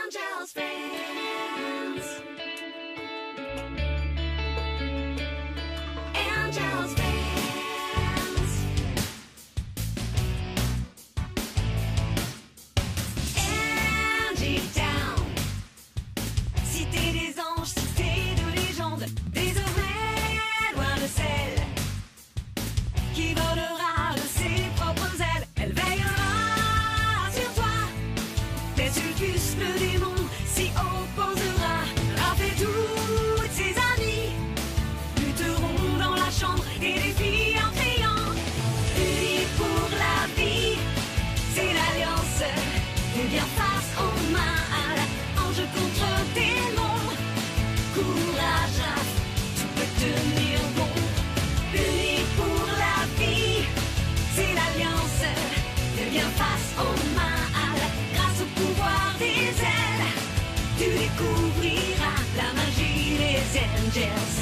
Angels fans. Angels fans. Angie Town. Cité des anges, cité de légende. Désormais, loin de celle qui volera de ses propres ailes. Elle veillera sur toi. Mais Sulfus, le démon, s'y opposera. Raph et toutes ses amies lutteront dans la chambre et défient en criant. Unis pour la vie, c'est l'alliance. Et bien face au mal, ange contre démon. Courage, Raph, tu peux tenir bon. Unis pour la vie, c'est l'alliance. Et bien face au mal, grâce au pouvoir des ailes, tu découvriras la magie des Angels.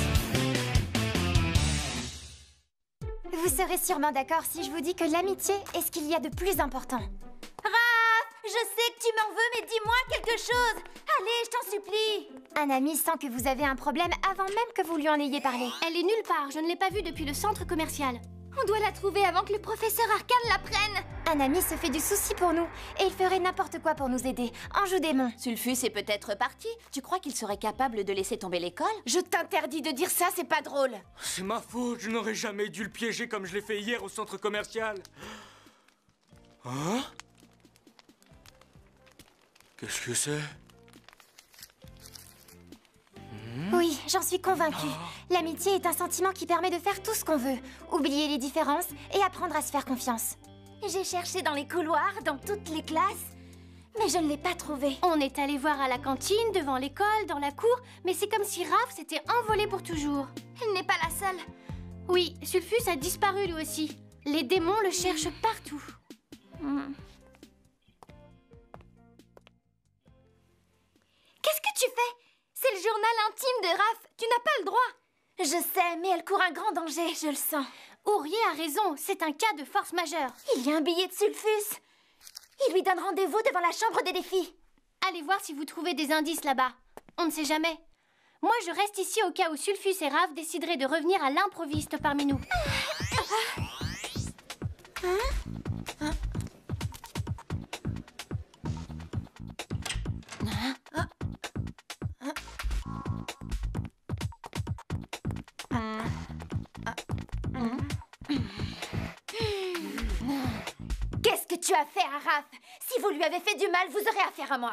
Vous serez sûrement d'accord si je vous dis que l'amitié est ce qu'il y a de plus important. Raph, je sais que tu m'en veux, mais dis-moi quelque chose. Allez, je t'en supplie. Un ami sent que vous avez un problème avant même que vous lui en ayez parlé. Elle est nulle part, je ne l'ai pas vue depuis le centre commercial. On doit la trouver avant que le professeur Arcane la prenne. Un ami se fait du souci pour nous, et il ferait n'importe quoi pour nous aider. Ange ou démon. Sulfus est peut-être parti. Tu crois qu'il serait capable de laisser tomber l'école? Je t'interdis de dire ça, c'est pas drôle. C'est ma faute, je n'aurais jamais dû le piéger comme je l'ai fait hier au centre commercial. Hein? Qu'est-ce que c'est? Oui, j'en suis convaincue. L'amitié est un sentiment qui permet de faire tout ce qu'on veut, oublier les différences et apprendre à se faire confiance. J'ai cherché dans les couloirs, dans toutes les classes, mais je ne l'ai pas trouvé. On est allé voir à la cantine, devant l'école, dans la cour, mais c'est comme si Raph s'était envolé pour toujours. Elle n'est pas la seule. Oui, Sulfus a disparu lui aussi. Les démons le cherchent partout. Qu'est-ce que tu fais? C'est le journal intime de Raph. Tu n'as pas le droit. Je sais, mais elle court un grand danger, je le sens. Ourier a raison, c'est un cas de force majeure. Il y a un billet de Sulfus. Il lui donne rendez-vous devant la chambre des défis. Allez voir si vous trouvez des indices là-bas. On ne sait jamais. Moi, je reste ici au cas où Sulfus et Raph décideraient de revenir à l'improviste parmi nous. Qu'est-ce que tu as fait à Raph? Si vous lui avez fait du mal, vous aurez affaire à moi.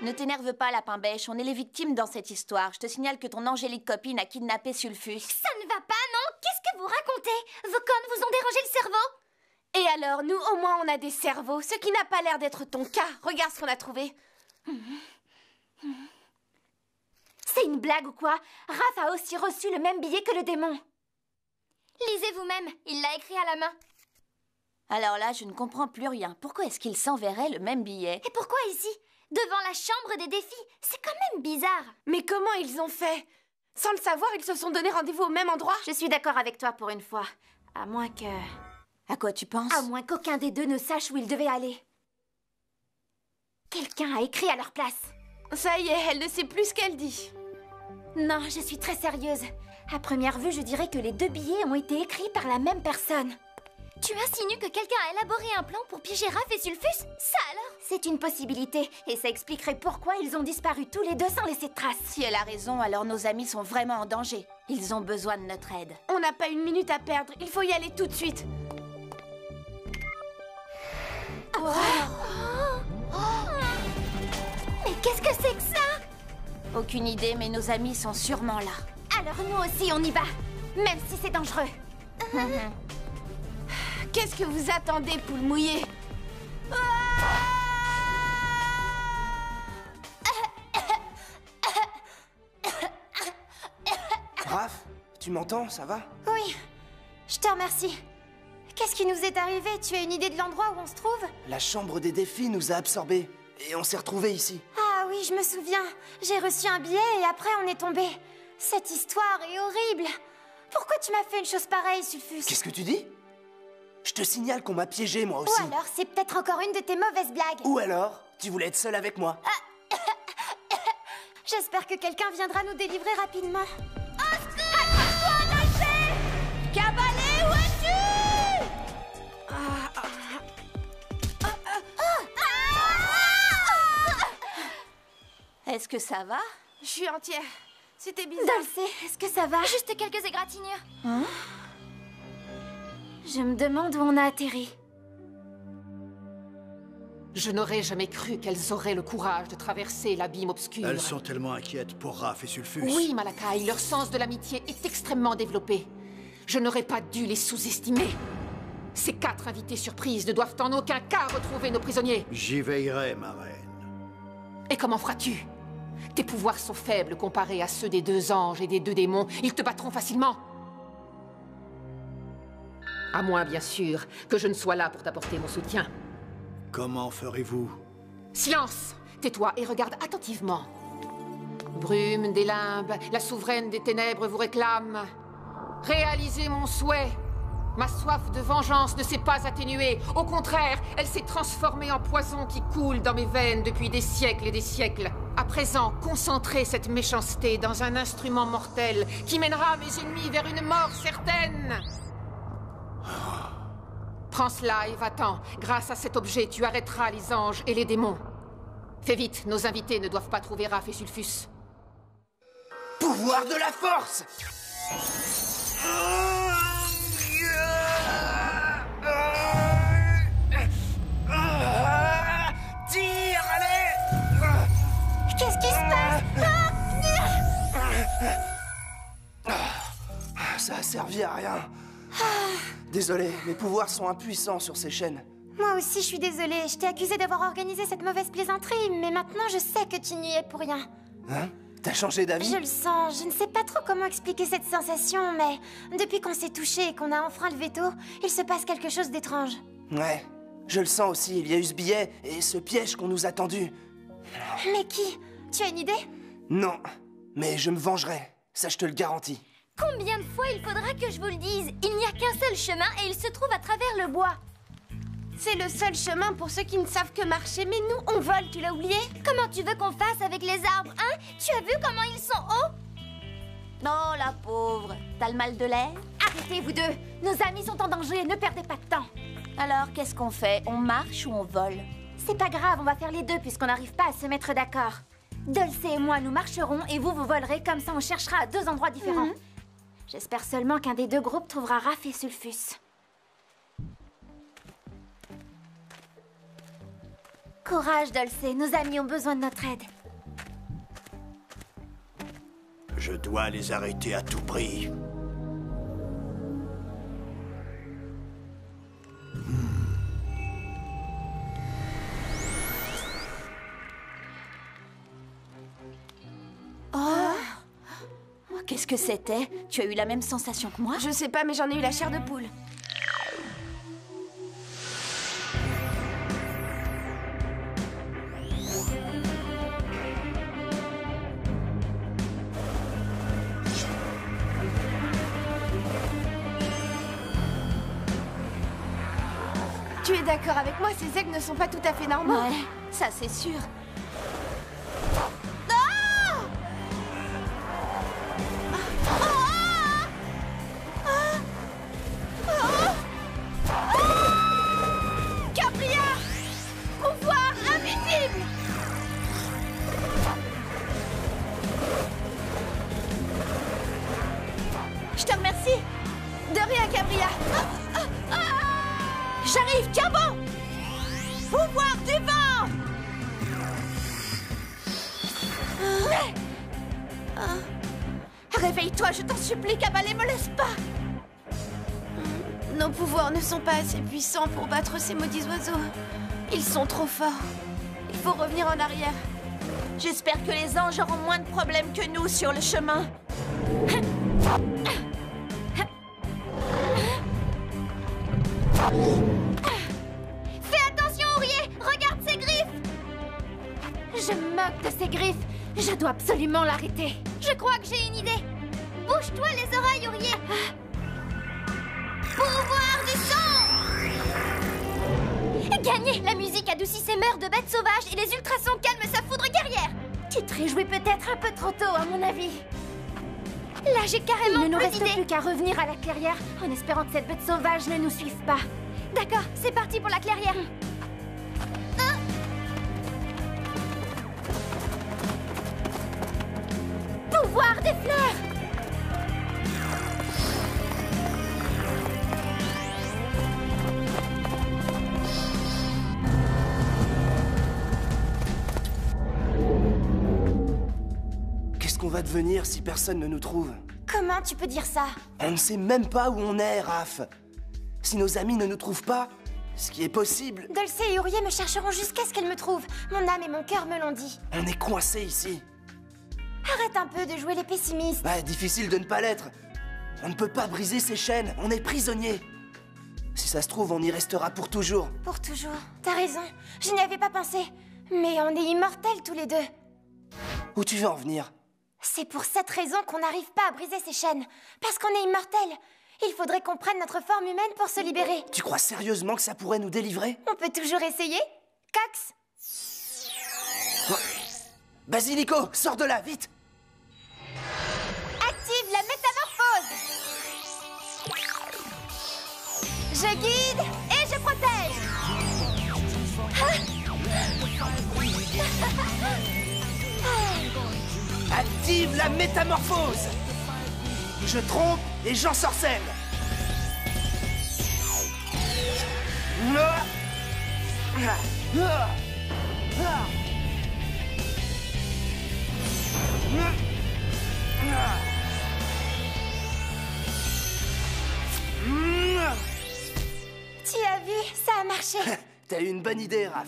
Ne t'énerve pas, Lapin Bêche, on est les victimes dans cette histoire. Je te signale que ton angélique copine a kidnappé Sulfus. Ça ne va pas, non? Qu'est-ce que vous racontez? Vos cornes vous ont dérangé le cerveau? Et alors, nous, au moins, on a des cerveaux, ce qui n'a pas l'air d'être ton cas. Regarde ce qu'on a trouvé. C'est une blague ou quoi? Raph a aussi reçu le même billet que le démon. Lisez vous-même, il l'a écrit à la main. Alors là, je ne comprends plus rien. Pourquoi est-ce qu'il s'enverrait le même billet? Et pourquoi ici? Devant la chambre des défis? C'est quand même bizarre. Mais comment ils ont fait? Sans le savoir, ils se sont donné rendez-vous au même endroit? Je suis d'accord avec toi pour une fois. À moins que... À quoi tu penses? À moins qu'aucun des deux ne sache où ils devaient aller. Quelqu'un a écrit à leur place. Ça y est, elle ne sait plus ce qu'elle dit. Non, je suis très sérieuse. À première vue, je dirais que les deux billets ont été écrits par la même personne. Tu insinues que quelqu'un a élaboré un plan pour piéger Raph et Sulfus? Ça alors? C'est une possibilité, et ça expliquerait pourquoi ils ont disparu tous les deux sans laisser de traces. Si elle a raison, alors nos amis sont vraiment en danger. Ils ont besoin de notre aide. On n'a pas une minute à perdre, il faut y aller tout de suite. Mais qu'est-ce que c'est que ça? Aucune idée, mais nos amis sont sûrement là. Alors nous aussi on y va, même si c'est dangereux. Qu'est-ce que vous attendez, poule mouillée? Raph, tu m'entends, ça va? Oui, je te remercie. Qu'est-ce qui nous est arrivé? Tu as une idée de l'endroit où on se trouve? La chambre des défis nous a absorbés. Et on s'est retrouvés ici. Ah oui, je me souviens. J'ai reçu un billet et après on est tombé. Cette histoire est horrible. Pourquoi tu m'as fait une chose pareille, Sulfus? Qu'est-ce que tu dis? Je te signale qu'on m'a piégé, moi aussi. Ou alors, c'est peut-être encore une de tes mauvaises blagues. Ou alors, Tu voulais être seule avec moi. J'espère que quelqu'un viendra nous délivrer rapidement. Cabalé, où es-tu? Est-ce que ça va? Je suis entière. C'était bizarre. Dulce, est-ce que ça va? Juste quelques égratignures. Je me demande où on a atterri. Je n'aurais jamais cru qu'elles auraient le courage de traverser l'abîme obscur. Elles sont tellement inquiètes pour Raph et Sulfus. Oui, Malakai, leur sens de l'amitié est extrêmement développé. Je n'aurais pas dû les sous-estimer. Ces 4 invités surprises ne doivent en aucun cas retrouver nos prisonniers. J'y veillerai, ma reine. Et comment feras-tu? Tes pouvoirs sont faibles comparés à ceux des 2 anges et des 2 démons. Ils te battront facilement. À moins, bien sûr, que je ne sois là pour t'apporter mon soutien. Comment ferez-vous? Silence! Tais-toi et regarde attentivement. Brume des limbes, la souveraine des ténèbres vous réclame. Réalisez mon souhait. Ma soif de vengeance ne s'est pas atténuée. Au contraire, elle s'est transformée en poison qui coule dans mes veines depuis des siècles et des siècles. À présent, concentrez cette méchanceté dans un instrument mortel qui mènera mes ennemis vers une mort certaine. Prends cela et va-t'en. Grâce à cet objet, tu arrêteras les anges et les démons. Fais vite, nos invités ne doivent pas trouver Raph et Sulfus. Pouvoir de la force! Tire, allez! Qu'est-ce qui se passe? Ça a servi à rien. Désolé, mes pouvoirs sont impuissants sur ces chaînes. Moi aussi, je suis désolée. Je t'ai accusé d'avoir organisé cette mauvaise plaisanterie, mais maintenant, je sais que tu n'y es pour rien. Hein? T'as changé d'avis? Je le sens. Je ne sais pas trop comment expliquer cette sensation, mais depuis qu'on s'est touché et qu'on a enfreint le veto, il se passe quelque chose d'étrange. Ouais, je le sens aussi. Il y a eu ce billet et ce piège qu'on nous a tendu. Mais qui? Tu as une idée? Non, mais je me vengerai. Ça, je te le garantis. Combien de fois il faudra que je vous le dise? Il n'y a qu'un seul chemin et il se trouve à travers le bois. C'est le seul chemin pour ceux qui ne savent que marcher, mais nous, on vole, tu l'as oublié? Comment tu veux qu'on fasse avec les arbres, hein? Tu as vu comment ils sont hauts? Non, la pauvre. T'as le mal de l'air? Arrêtez, vous deux! Nos amis sont en danger, ne perdez pas de temps. Alors, qu'est-ce qu'on fait? On marche ou on vole? C'est pas grave, on va faire les deux puisqu'on n'arrive pas à se mettre d'accord. Dulce et moi, nous marcherons et vous volerez, comme ça on cherchera à 2 endroits différents. J'espère seulement qu'un des 2 groupes trouvera Raph et Sulfus. Courage, Dulce, nos amis ont besoin de notre aide. Je dois les arrêter à tout prix. Qu'est-ce que c'était? Tu as eu la même sensation que moi? Je sais pas, mais j'en ai eu la chair de poule. Tu es d'accord avec moi, ces aigles ne sont pas tout à fait normaux. Ouais, ça c'est sûr. Je te remercie. De rien, Cabria. J'arrive, tiens bon! Pouvoir du vent! Réveille-toi, je t'en supplie, Cabalé, me laisse pas! Nos pouvoirs ne sont pas assez puissants pour battre ces maudits oiseaux. Ils sont trop forts. Il faut revenir en arrière. J'espère que les anges auront moins de problèmes que nous sur le chemin. Fais attention, Ourier! Regarde ses griffes! Je me moque de ces griffes. Je dois absolument l'arrêter. Je crois que j'ai une idée. Bouge-toi les oreilles, Ourier! Pouvoir du son! gagné! La musique adoucit ses mœurs de bêtes sauvages et les ultrasons calment sa foudre guerrière! Tu te réjouis peut-être un peu trop tôt, à mon avis. Là, j'ai carrément Il ne nous plus reste d'idées. plus qu'à revenir à la clairière en espérant que cette bête sauvage ne nous suive pas. D'accord, c'est parti pour la clairière. Pouvoir des fleurs! Qu'est-ce qu'on va devenir si personne ne nous trouve? Comment tu peux dire ça? On ne sait même pas où on est, Raph. Si nos amis ne nous trouvent pas, ce qui est possible, Dulce et Uriel me chercheront jusqu'à ce qu'elles me trouvent. Mon âme et mon cœur me l'ont dit. on est coincés ici. Arrête un peu de jouer les pessimistes. Bah, difficile de ne pas l'être. On ne peut pas briser ces chaînes, on est prisonniers. Si ça se trouve, on y restera pour toujours. Pour toujours. T'as raison, je n'y avais pas pensé. Mais on est immortels tous les deux. Où tu veux en venir? C'est pour cette raison qu'on n'arrive pas à briser ces chaînes. Parce qu'on est immortels. Il faudrait qu'on prenne notre forme humaine pour se libérer. Tu crois sérieusement que ça pourrait nous délivrer? On peut toujours essayer. Cox! Basilico, sors de là, vite! Active la métamorphose! Je guide et je protège! Active la métamorphose! Je trompe et j'ensorcelle! Tu as vu, ça a marché. T'as eu une bonne idée, Raph.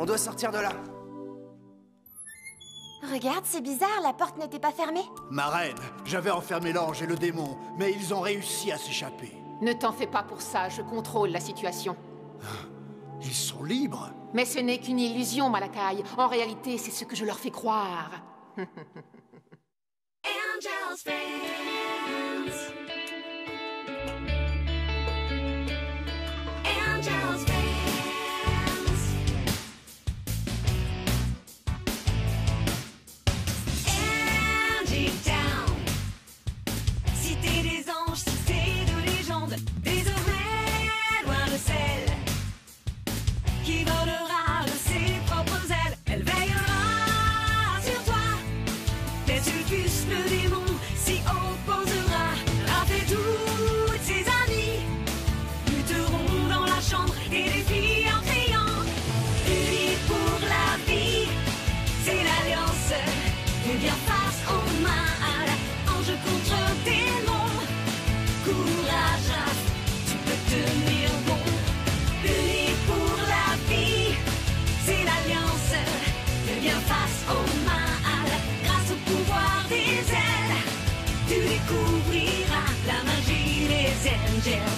On doit sortir de là. Regarde, c'est bizarre, la porte n'était pas fermée. Ma reine, j'avais enfermé l'ange et le démon, mais ils ont réussi à s'échapper. Ne t'en fais pas pour ça, je contrôle la situation. Ils sont libres. Mais ce n'est qu'une illusion, Malakai. En réalité, c'est ce que je leur fais croire. Angel's fans. Angel's fans. Angie Town. Cité des anges, cité de légende. Désormais, loin de celle qui volera de ses propres ailes. Elle veillera sur toi. Mais Sulfus, le démon, s'y opposera. Raph et toutes ses amies lutteront dans la chambre et les filles en criant. Unis pour la vie, c'est l'alliance. Tu viens face au mal, ange contre démon. Courage, Raph, tu peux tenir bon. Unis pour la vie, c'est l'alliance. Tu viens face au mal, grâce au pouvoir des ailes. Tu découvriras la magie des Angels.